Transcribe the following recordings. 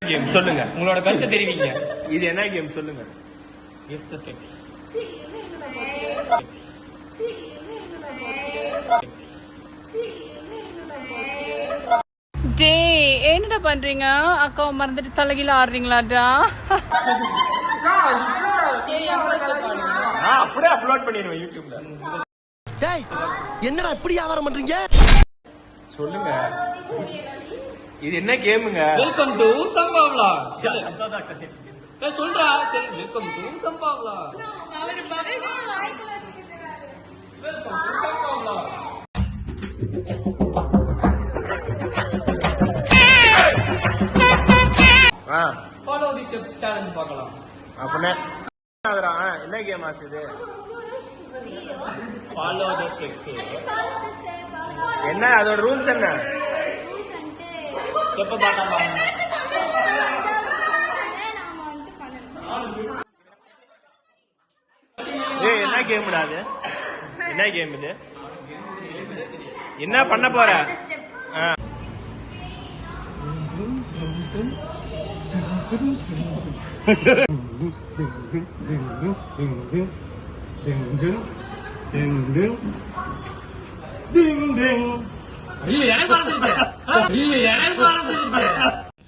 Game சொல்லுங்க, உங்களோட கருத்து தெரிவிங்க. இது என்ன கேம் சொல்லுங்க. கெஸ் தி ஸ்டெப்ஸ். டே என்னடா பண்றீங்க? அக்காவை மறந்துட்டு தலைகீழ ஆடுறீங்களாடா? அப்படியே அப்லோட் பண்ணிடுவேன் யூடியூப்ல. டேய் என்னடா இப்படி வியாபாரம் பண்றீங்க? சொல்லுங்க, இது என்ன கேமுங்க? Welcome to சம்பாவ்லா. சொல்றா சரி, வெல்கம் டு சம்பாவ்லா. அவர் பவேகா வாய்க்குள்ள வச்சிருக்காரு. வெல்கம் டு சம்பாவ்லா. ஃபாலோ தி ஸ்டெப்ஸ் சேலஞ்ச் பார்க்கலாம். அப்பனே என்ன கேம் ஆச்சு இது? Follow the steps. என்ன அதோட ரூல்ஸ் என்ன? ஸ்டெப் பார்க்கலாம். ஏய் என்ன கேம்டா அது? என்ன கேம் இது? என்ன பண்ண போற?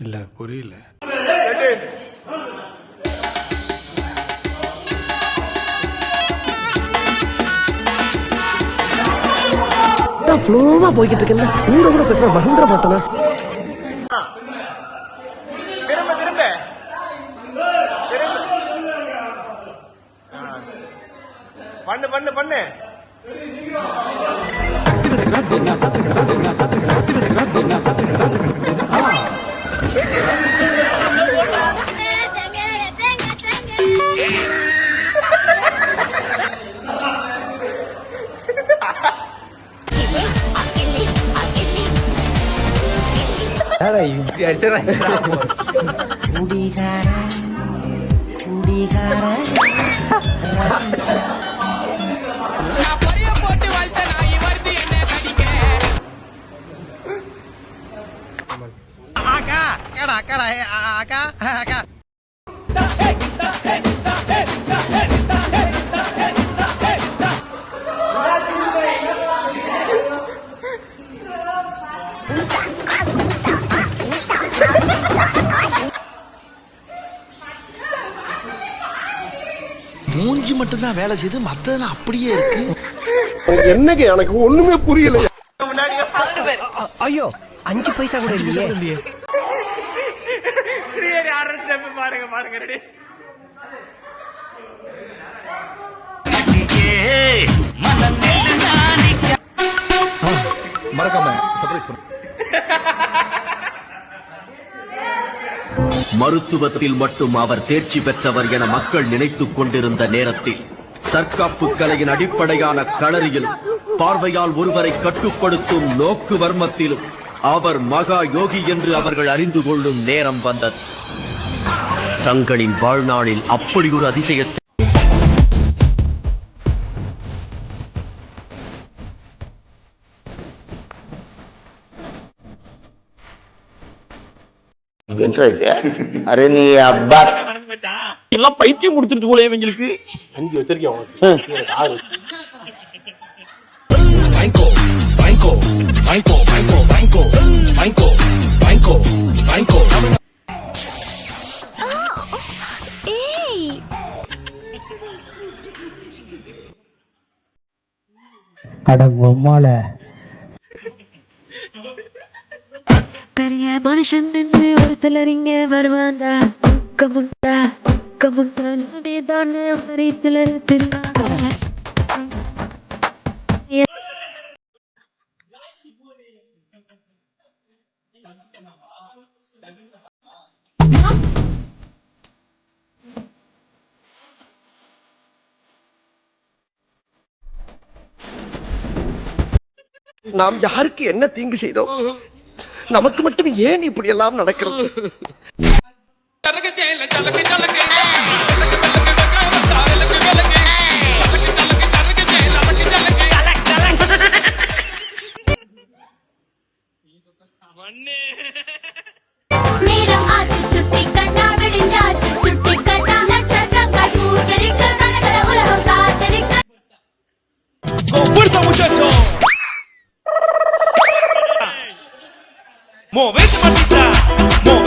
இல்ல புரியல. ஃப்ளோவா போய்கிட்டு இருக்கல, கூட கூட பேசுற மறந்துட மாட்டேனா? திரும்ப திரும்ப பண்ணு பண்ணு பண்ணு. இப்படி அடிச்சா மூஞ்சி மட்டும் தான் வேலை செய்து, மத்ததெல்லாம் அப்படியே இருக்கு. என்னங்க எனக்கு ஒண்ணுமே புரியல. ஐயோ 5 பைசா கூட இல்லையே. ஸ்ரீஹரி ஆடுற ஸ்டெப் பாருங்க பாருங்க. ரெடி மறக்காம சர்ப்ரைஸ் பண்ணு. மருத்துவத்தில் மட்டும் அவர் தேர்ச்சி பெற்றவர் என மக்கள் நினைத்துக் கொண்டிருந்த நேரத்தில் தற்காப்பு கலையின் அடிப்படையான களரியிலும் பார்வையால் ஒருவரை கட்டுப்படுத்தும் நோக்கு வர்மத்திலும் அவர் மகா யோகி என்று அவர்கள் அறிந்து கொள்ளும் நேரம் வந்தது. தங்களின் வாழ்நாளில் அப்படி ஒரு அதிசயத்தை அரே நீ அப்பா எல்லாம் பைத்தியம் முடிச்சிட்டு போல இவங்களுக்கு. 5 வச்சிருக்கேன். பெரிய மனுஷன் நின்று ஒருத்தர் இங்க வருவாந்தா கமுண்டா கமுண்டா தானே மறித்துல நாம் யாருக்கு என்ன தீங்கு செய்தோம்? நமக்கு மட்டும் ஏன் இப்படி எல்லாம் நடக்கிறது? நேரம் ஆச்சு Muovete matita, muovete